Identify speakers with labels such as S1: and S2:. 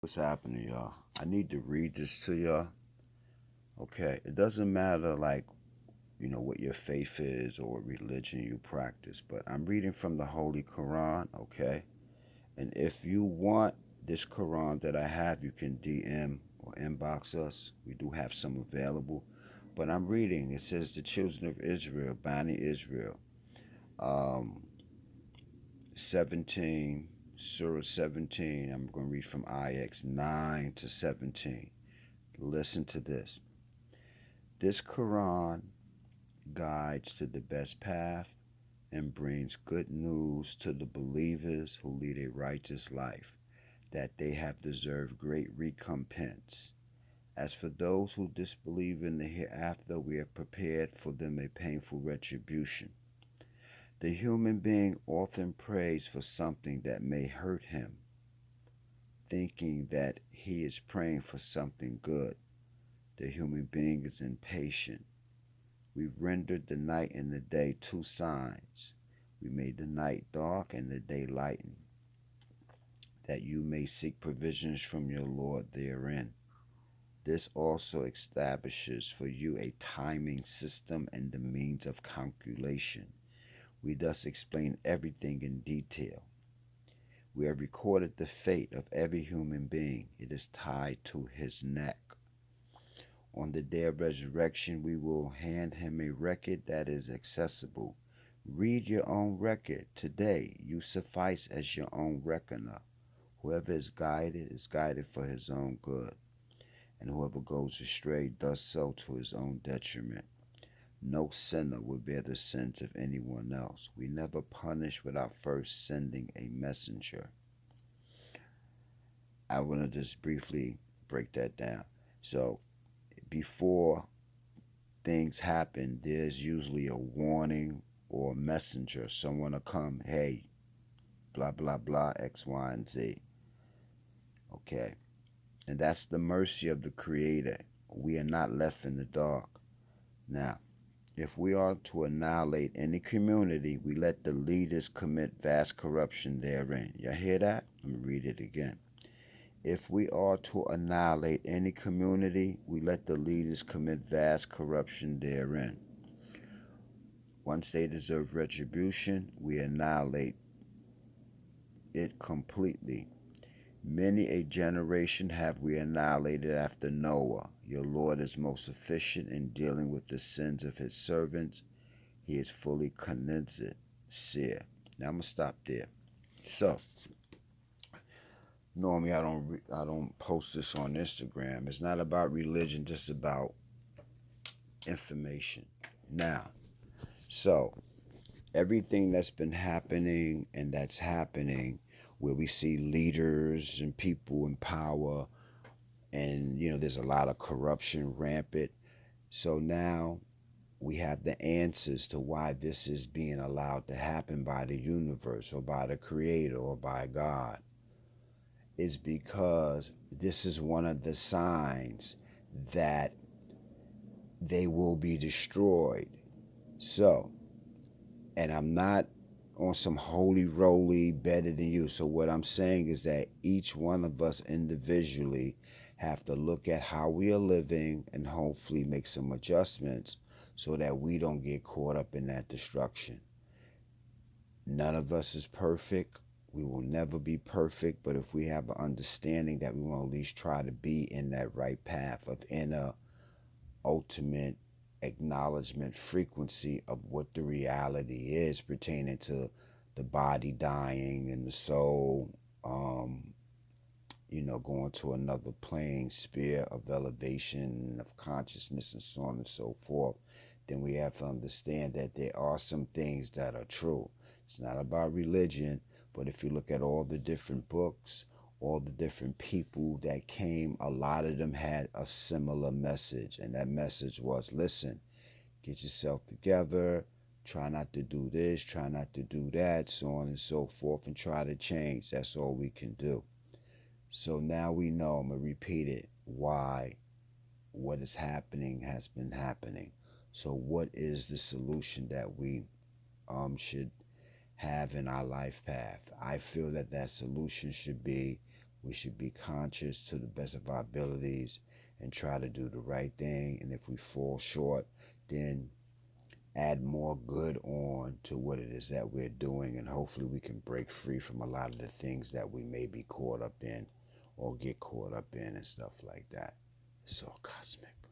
S1: What's happening, y'all? I need to read this to y'all. Okay, it doesn't matter, like, what your faith is or what religion you practice, but I'm reading from the Holy Quran, okay? And if you want this Quran that I have, you can DM or inbox us. We do have some available. But I'm reading. It says the children of Israel, Bani Israel, um, 17, Surah 17. I'm going to read from IX 9 to 17. Listen to this. This Quran guides to the best path and brings good news to the believers who lead a righteous life, that they have deserved great recompense. As for those who disbelieve in the hereafter, we have prepared for them a painful retribution. The human being often prays for something that may hurt him, thinking that he is praying for something good. The human being is impatient. We rendered the night and the day two signs. We made the night dark and the day lighten, that you may seek provisions from your Lord therein. This also establishes for you a timing system and the means of calculation. We thus explain everything in detail. We have recorded the fate of every human being. It is tied to his neck. On the day of resurrection, we will hand him a record that is accessible. Read your own record. Today, you suffice as your own reckoner. Whoever is guided for his own good, and whoever goes astray does so to his own detriment. No sinner will bear the sins of anyone else. We never punish without first sending a messenger. I want to just briefly break that down. So, before things happen, there's usually a warning or a messenger. Someone will come, hey, blah, blah, blah, X, Y, and Z. Okay. And that's the mercy of the Creator. We are not left in the dark. Now, if we are to annihilate any community, we let the leaders commit vast corruption therein. Y'all hear that? Let me read it again. If we are to annihilate any community, we let the leaders commit vast corruption therein. Once they deserve retribution, we annihilate it completely. Many a generation have we annihilated after Noah. Your Lord is most efficient in dealing with the sins of his servants. He is fully cleansed. Seer. Now I'm gonna stop there. So normally I don't post this on Instagram. It's not about religion, just about information. Now, so everything that's been happening and that's happening, where we see leaders and people in power, and there's a lot of corruption rampant. So now we have the answers to why this is being allowed to happen by the universe or by the creator or by God. Is because this is one of the signs that they will be destroyed. So, and I'm not on some holy roly better than you. So what I'm saying is that each one of us individually have to look at how we are living and hopefully make some adjustments so that we don't get caught up in that destruction. None of us is perfect. We will never be perfect, but if we have an understanding that we want to at least try to be in that right path of inner ultimate acknowledgement frequency of what the reality is pertaining to the body dying and the soul going to another plane, sphere of elevation, of consciousness, and so on and so forth, then we have to understand that there are some things that are true. It's not about religion, but if you look at all the different books, all the different people that came, a lot of them had a similar message. And that message was, listen, get yourself together, try not to do this, try not to do that, so on and so forth, and try to change. That's all we can do. So now we know, I'm going to repeat it, why what is happening has been happening. So what is the solution that we should have in our life path? I feel that that solution should be We should be conscious to the best of our abilities and try to do the right thing. And if we fall short, then add more good on to what it is that we're doing. And hopefully we can break free from a lot of the things that we may be caught up in or get caught up in and stuff like that. It's all cosmic.